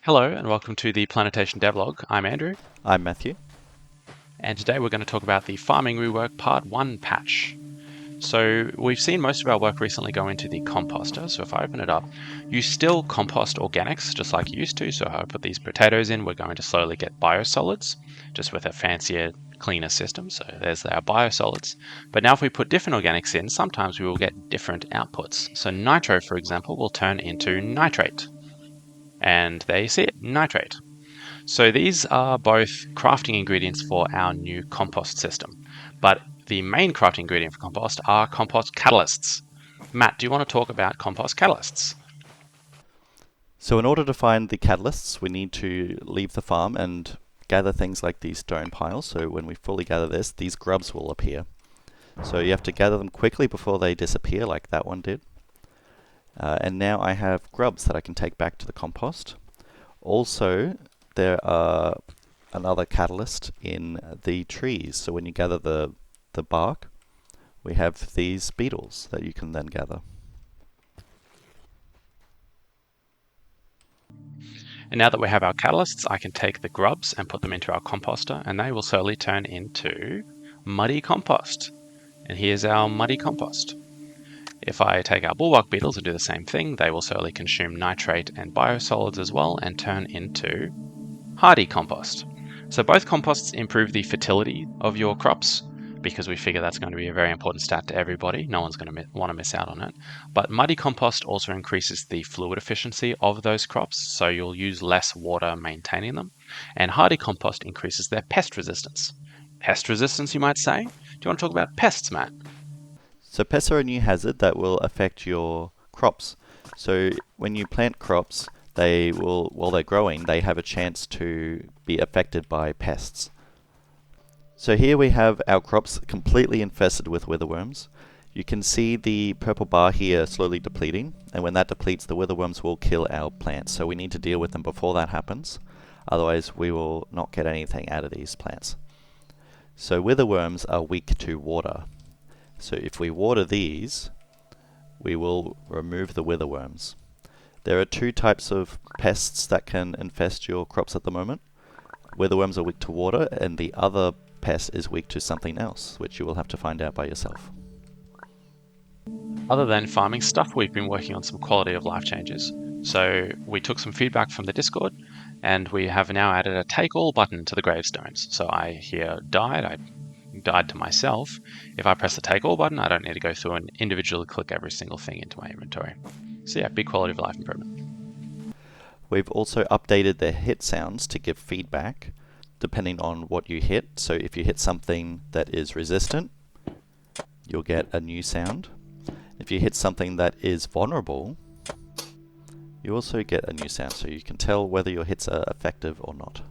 Hello and welcome to the Planetation DevLog. I'm Andrew. I'm Matthew. And today we're going to talk about the Farming Rework Part 1 patch. So we've seen most of our work recently go into the composter. So if I open it up, you still compost organics just like you used to. So if I put these potatoes in, we're going to slowly get biosolids just with a fancier, cleaner system. So there's our biosolids. But now if we put different organics in, sometimes we will get different outputs. So nitro, for example, will turn into nitrate. And there you see it, nitrate. So these are both crafting ingredients for our new compost system, but the main crafting ingredient for compost are compost catalysts. Matt, do you want to talk about compost catalysts? So in order to find the catalysts, we need to leave the farm and gather things like these stone piles. So when we fully gather this, these grubs will appear. So you have to gather them quickly before they disappear like that one did. And now I have grubs that I can take back to the compost. Also, there are another catalyst in the trees. So when you gather the bark, we have these beetles that you can then gather. And now that we have our catalysts, I can take the grubs and put them into our composter, and they will slowly turn into muddy compost. And here's our muddy compost. If I take our bulwark beetles and do the same thing, they will slowly consume nitrate and biosolids as well and turn into hardy compost. So both composts improve the fertility of your crops because we figure that's going to be a very important stat to everybody. No one's going to want to miss out on it. But muddy compost also increases the fluid efficiency of those crops, so you'll use less water maintaining them. And hardy compost increases their pest resistance. Pest resistance, you might say? Do you want to talk about pests, Matt? So pests are a new hazard that will affect your crops. So when you plant crops, they will, while they're growing, they have a chance to be affected by pests. So here we have our crops completely infested with witherworms. You can see the purple bar here slowly depleting, and when that depletes, the witherworms will kill our plants. So we need to deal with them before that happens, otherwise we will not get anything out of these plants. So witherworms are weak to water. So if we water these, we will remove the witherworms. There are two types of pests that can infest your crops at the moment. Witherworms are weak to water, and the other pest is weak to something else, which you will have to find out by yourself. Other than farming stuff, we've been working on some quality of life changes. So we took some feedback from the Discord, and we have now added a take all button to the gravestones. So I here I died to myself. If I press the take all button, I don't need to go through and individually click every single thing into my inventory. So yeah, big quality of life improvement. We've also updated the hit sounds to give feedback depending on what you hit. So if you hit something that is resistant, you'll get a new sound. If you hit something that is vulnerable, you also get a new sound, so you can tell whether your hits are effective or not.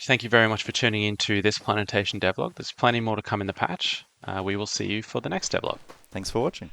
Thank you very much for tuning in to this Planetation devlog. There's plenty more to come in the patch. We will see you for the next devlog. Thanks for watching.